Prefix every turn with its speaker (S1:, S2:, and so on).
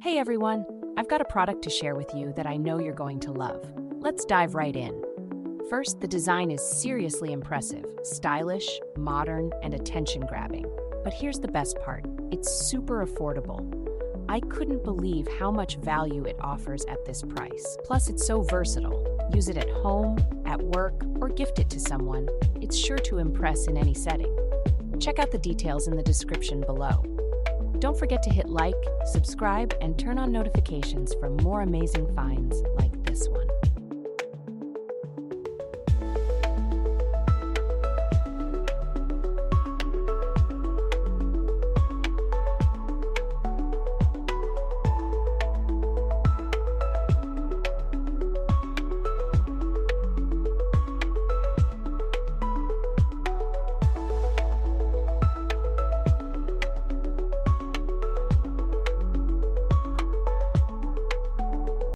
S1: Hey everyone, I've got a product to share with you that I know you're going to love. Let's dive right in. First, the design is seriously impressive, stylish, modern, and attention-grabbing. But here's the best part, it's super affordable. I couldn't believe how much value it offers at this price. Plus, it's so versatile. Use it at home, at work, or gift it to someone. It's sure to impress in any setting. Check out the details in the description below. Don't forget to hit like, subscribe, and turn on notifications for more amazing finds like this one.